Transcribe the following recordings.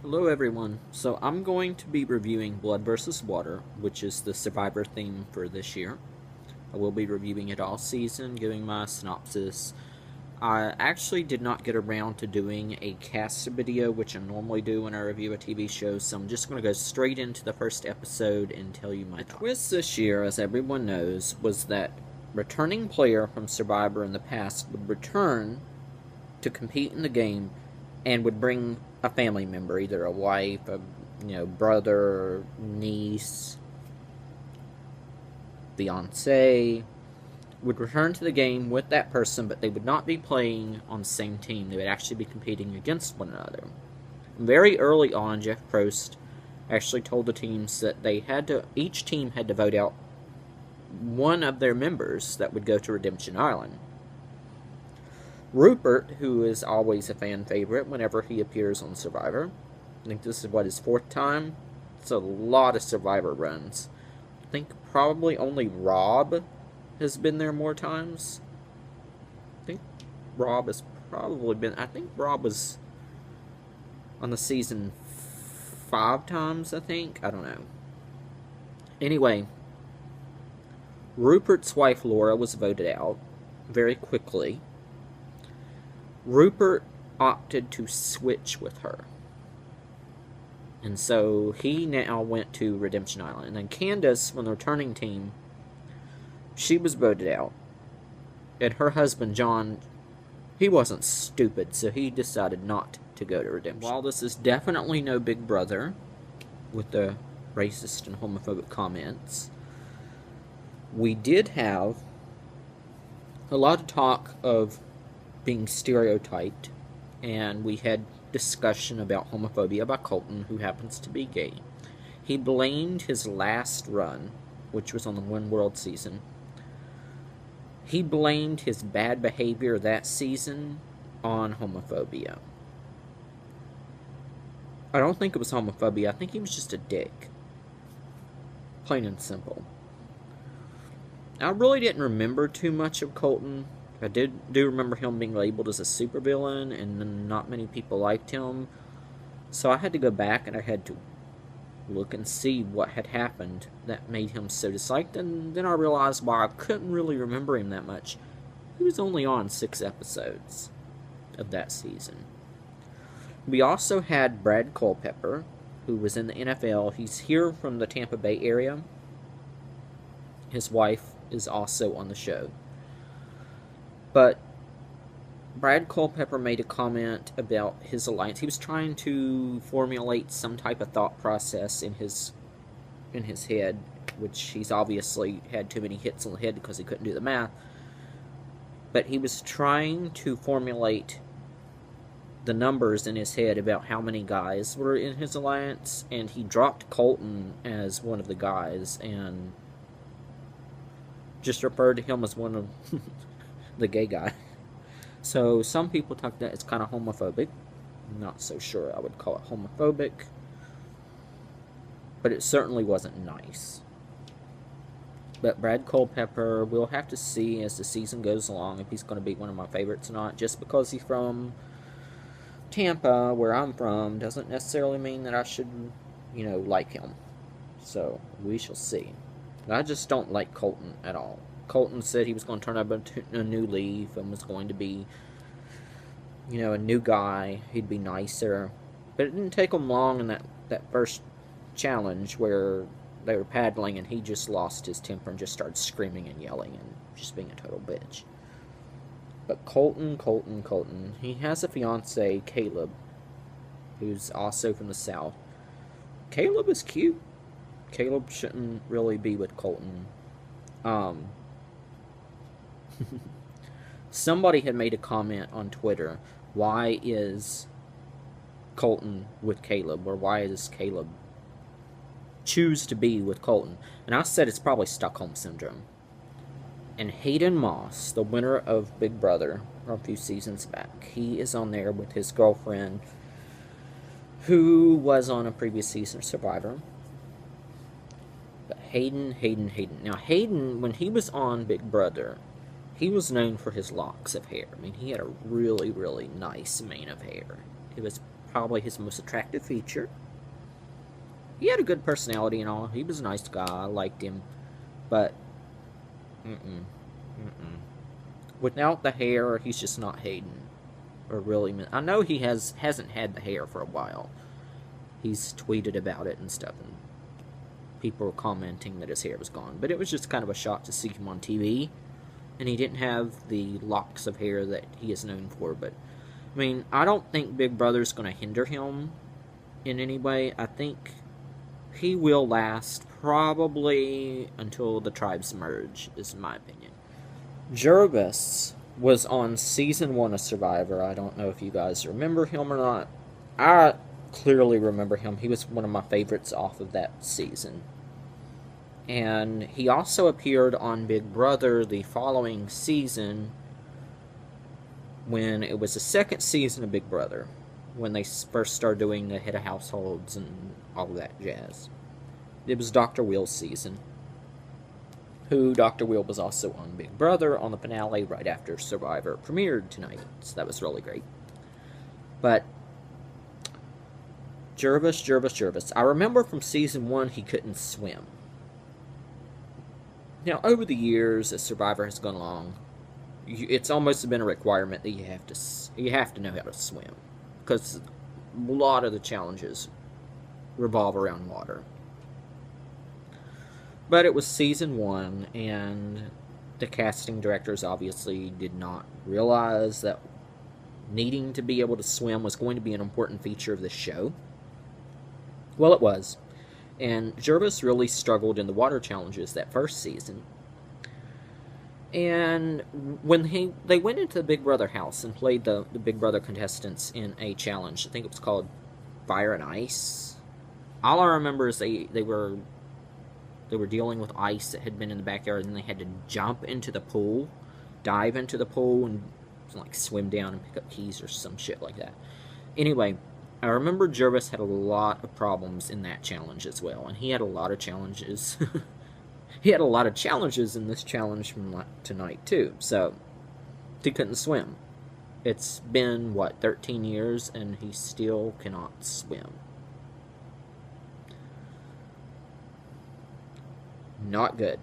Hello everyone. So I'm going to be reviewing Blood vs. Water, which is the Survivor theme for this year. I will be reviewing it all season, giving my synopsis. I actually did not get around to doing a cast video, which I normally do when I review a TV show, so I'm just going to go straight into the first episode and tell you my thoughts. The twist this year, as everyone knows, was that returning player from Survivor in the past would return to compete in the game and would bring a family member, either a wife, a brother, niece, fiance, would return to the game with that person, but they would not be playing on the same team. They would actually be competing against one another. Very early on, Jeff Probst actually told the teams that each team had to vote out one of their members that would go to Redemption Island. Rupert, who is always a fan favorite whenever he appears on Survivor, I think this is his fourth time. It's a lot of Survivor runs. I think probably only Rob has been there more times. I think Rob has probably been. I think Rob was on the season 5 times, I think. I don't know. Anyway, Rupert's wife Laura was voted out very quickly. Rupert opted to switch with her. And so he now went to Redemption Island. And then Candace, from the returning team, she was voted out. And her husband, John, he wasn't stupid, so he decided not to go to Redemption. While this is definitely no Big Brother, with the racist and homophobic comments, we did have a lot of talk of being stereotyped, and we had discussion about homophobia by Colton, who happens to be gay. He blamed his last run, which was on the One World season, he blamed his bad behavior that season on homophobia. I don't think it was homophobia. I think he was just a dick. Plain and simple. I really didn't remember too much of Colton. I do remember him being labeled as a supervillain, and not many people liked him. So I had to go back and I had to look and see what had happened that made him so disliked, and then I realized why I couldn't really remember him that much. He was only on 6 episodes of that season. We also had Brad Culpepper, who was in the NFL. He's here from the Tampa Bay area. His wife is also on the show. But Brad Culpepper made a comment about his alliance. He was trying to formulate some type of thought process in his head, which he's obviously had too many hits on the head because he couldn't do the math. But he was trying to formulate the numbers in his head about how many guys were in his alliance, and he dropped Colton as one of the guys and just referred to him as one of the gay guy. So some people talk that it's kind of homophobic. I'm not so sure I would call it homophobic, but it certainly wasn't nice. But Brad Culpepper, we'll have to see as the season goes along if he's going to be one of my favorites or not. Just because he's from Tampa, where I'm from, doesn't necessarily mean that I should, like him. So we shall see. I just don't like Colton at all. Colton said he was going to turn up a new leaf and was going to be, a new guy. He'd be nicer. But it didn't take him long in that first challenge where they were paddling and he just lost his temper and just started screaming and yelling and just being a total bitch. But Colton, he has a fiance, Caleb, who's also from the South. Caleb is cute. Caleb shouldn't really be with Colton. Somebody had made a comment on Twitter, why is Colton with Caleb, or why does Caleb choose to be with Colton? And I said it's probably Stockholm Syndrome. And Hayden Moss, the winner of Big Brother a few seasons back, he is on there with his girlfriend, who was on a previous season of Survivor. But Hayden. Now, Hayden, when he was on Big Brother, he was known for his locks of hair. I mean, he had a really, really nice mane of hair. It was probably his most attractive feature. He had a good personality and all. He was a nice guy. I liked him. But, without the hair, he's just not Hayden. Or really, I know he hasn't had the hair for a while. He's tweeted about it and stuff, and people were commenting that his hair was gone. But it was just kind of a shock to see him on TV. And he didn't have the locks of hair that he is known for. But, I mean, I don't think Big Brother's going to hinder him in any way. I think he will last probably until the tribes merge, is my opinion. Gervase was on Season 1 of Survivor. I don't know if you guys remember him or not. I clearly remember him. He was one of my favorites off of that season. And he also appeared on Big Brother the following season when it was the second season of Big Brother, when they first started doing the head of households and all of that jazz. It was Dr. Will's season. Dr. Will was also on Big Brother on the finale right after Survivor premiered tonight. So that was really great. But Jarvis. I remember from Season 1 he couldn't swim. Now, over the years, as Survivor has gone along, it's almost been a requirement that you have to know how to swim, because a lot of the challenges revolve around water. But it was Season 1, and the casting directors obviously did not realize that needing to be able to swim was going to be an important feature of this show. Well, it was. And Jarvis really struggled in the water challenges that first season. And when they went into the Big Brother house and played the Big Brother contestants in a challenge, I think it was called Fire and Ice. All I remember is they were dealing with ice that had been in the backyard, and they had to jump into the pool, dive into the pool, and like swim down and pick up keys or some shit like that. Anyway, I remember Jarvis had a lot of problems in that challenge as well, and he had a lot of challenges. He had a lot of challenges in this challenge from tonight, too, so he couldn't swim. It's been, 13 years, and he still cannot swim. Not good.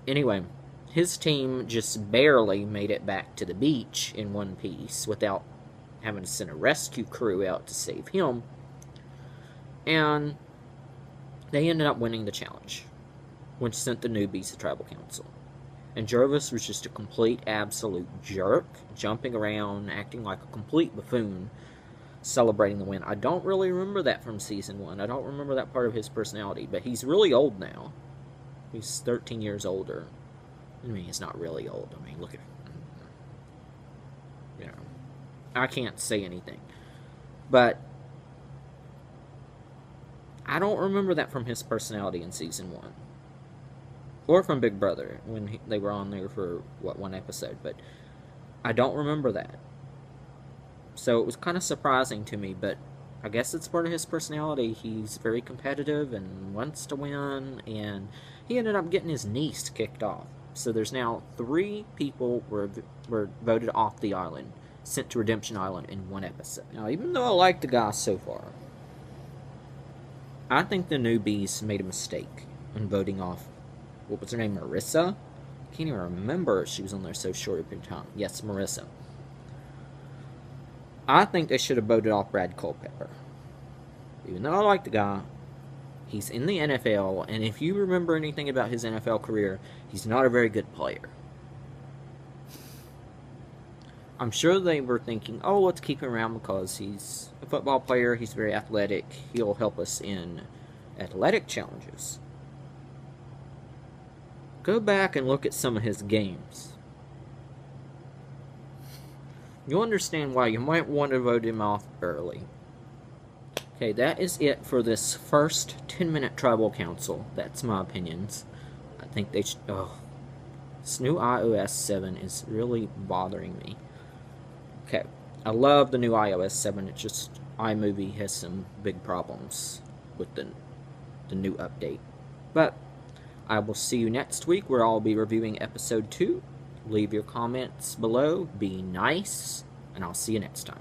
Anyway, his team just barely made it back to the beach in one piece without having to send a rescue crew out to save him. And they ended up winning the challenge, which sent the newbies to Tribal Council. And Jarvis was just a complete, absolute jerk, jumping around, acting like a complete buffoon, celebrating the win. I don't really remember that from Season 1. I don't remember that part of his personality, but he's really old now. He's 13 years older. I mean, he's not really old. I mean, look at him. You know, I can't say anything. But I don't remember that from his personality in Season 1. Or from Big Brother, when they were on there for, one episode. But I don't remember that. So it was kind of surprising to me, but I guess it's part of his personality. He's very competitive and wants to win, and he ended up getting his niece kicked off. So there's now 3 people were voted off the island, sent to Redemption Island in one episode. Now, even though I like the guy so far, I think the newbies made a mistake in voting off, what was her name, Marissa? I can't even remember if she was on there so short a period of time. Yes, Marissa. I think they should have voted off Brad Culpepper. Even though I like the guy, he's in the NFL, and if you remember anything about his NFL career, he's not a very good player. I'm sure they were thinking, oh, let's keep him around because he's a football player, he's very athletic, he'll help us in athletic challenges. Go back and look at some of his games. You'll understand why you might want to vote him off early. Okay, that is it for this first 10-minute Tribal Council. That's my opinions. I think they should... this new iOS 7 is really bothering me. Okay, I love the new iOS 7. It's just iMovie has some big problems with the new update. But I will see you next week where I'll be reviewing Episode 2. Leave your comments below, be nice, and I'll see you next time.